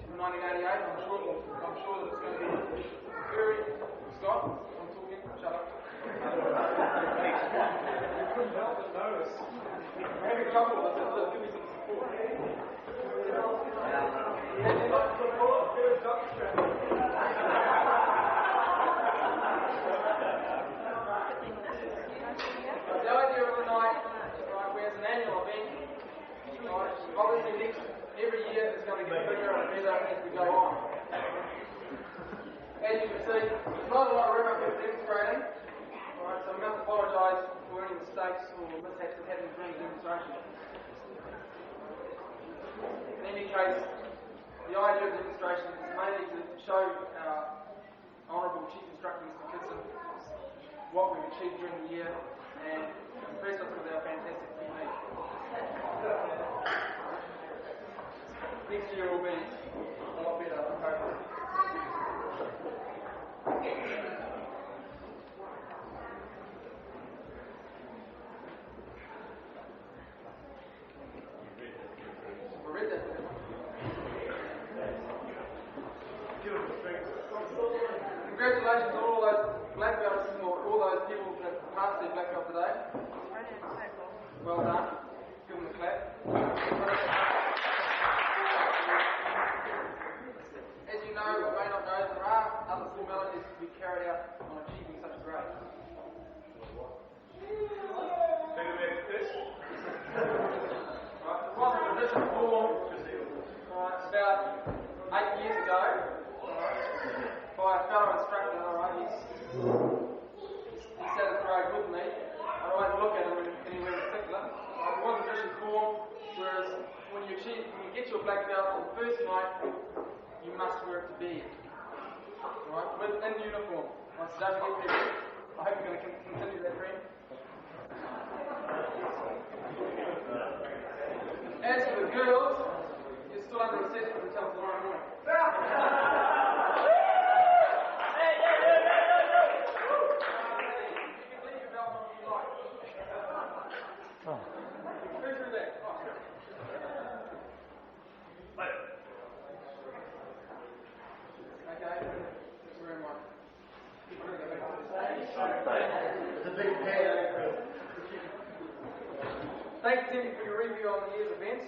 from 1988. I'm sure that it's going to be very. Scott, I'm talking. Shut up. Couldn't help but notice. I have a couple that give me some support. The idea of the night, right, where it's an annual event, right, obviously every year it's going to get bigger and better as we go on. As you can see, there's not a lot of room up here demonstrating, right, so we must apologise for any mistakes or mishaps that happen during the demonstration. In any case, the idea of the demonstration is mainly to show our Honourable Chief Instructor Mr. Kitson what we've achieved during the year and impress us with our fantastic technique. Next year will be a lot better, I'm hoping. I read that. Congratulations on all those black belts, or all those people that passed their black belt today. Well done. Give them a clap. As you know, or may not know, there are other formalities to be carried out on achieving such a grade. Right, there was a tradition formed about 8 years ago by a fellow instructor. Right, he sat at grade with me. I won't look at him anywhere in particular. There was a tradition formed, whereas when you get your black belt on the first night, you must wear it to bed. Right, in uniform. Right, so don't forget that. I hope you're going to continue that trend. As for the girls, you're still under assessment until tomorrow morning. Thanks, Timmy, for your review on the year's events.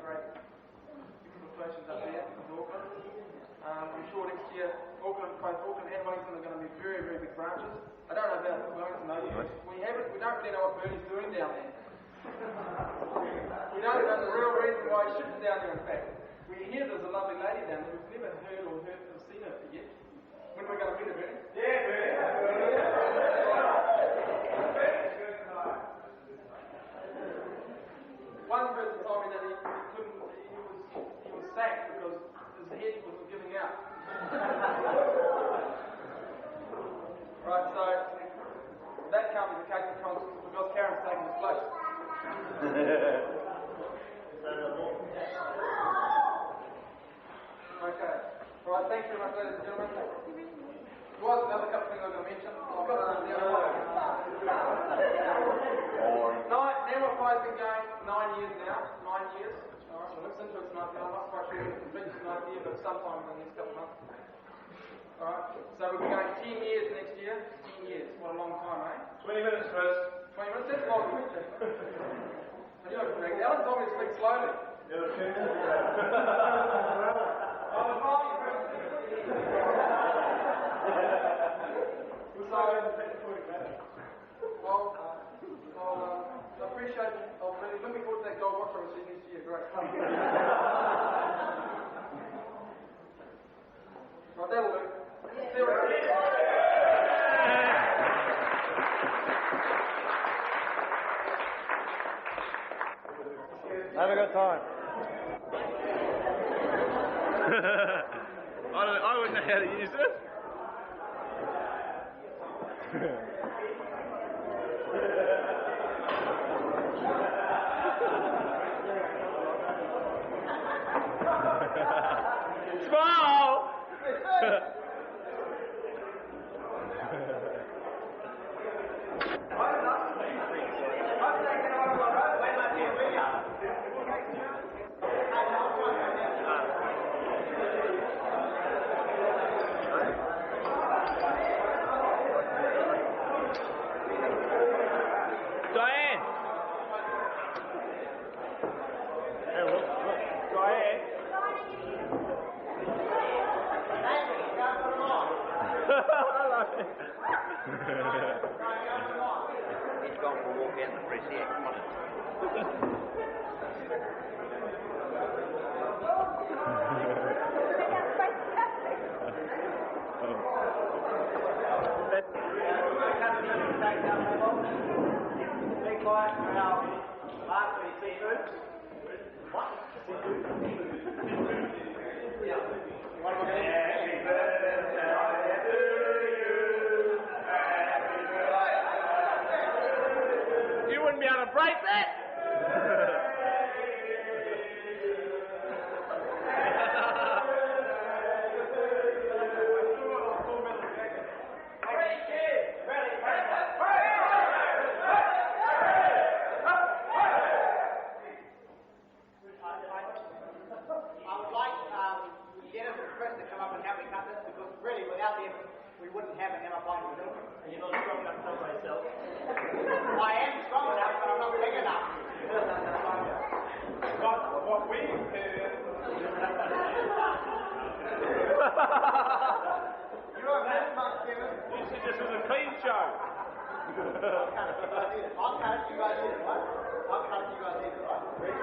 great expectations up there in Auckland. I'm sure next year both Auckland and Wellington are going to be very, very big branches. I don't know about Wellington though. We don't really know what Bernie's doing down there. We don't know the real reason why he ships down there, in fact. We hear there's a lovely lady down there. We've never heard or seen her yet. When are we going to meet her, Bernie? One person told me that he was sacked because his head wasn't giving out. Right, so that can't be the case because Karen's taking his place. Okay. Right, thanks very much, ladies and gentlemen. There was another couple of things I was going to mention. I've got them down. Wai Pai's been going 9 years now. 9 years. Alright, so looks into it tonight. I'm not quite sure if it's completed tonight here, but sometime in the next couple of months. Alright, so we'll be going 10 years next year. 10 years. What a long time, eh? 20 minutes, Chris. 20 minutes? That's long, isn't it? I knew I could drink. Alan told me to speak slowly. I appreciate it. I'm really looking forward to that gold watch I receive next year. Great. Right, that'll do. See you around. Have a good time. I wouldn't know how to use it. Smile! Diane! Hey, look. Diane! He's gone for a walk out in the fresh air. Come on. Be quiet for our last seafood. What? Yeah. What am I going to do? You wouldn't be able to break that! I would like Dennis and Chris to come up and help me cut this because really without them we wouldn't have an Emma Pine film. And you're not strong enough to cut by yourself. I am strong enough but I'm not big enough. What we heard. You are that much, Kevin. You said this was a clean show. I'll cut it, you guys eat it. I'll cut it, you guys eat it, right? I'll cut it, you guys eat it, right? Ready?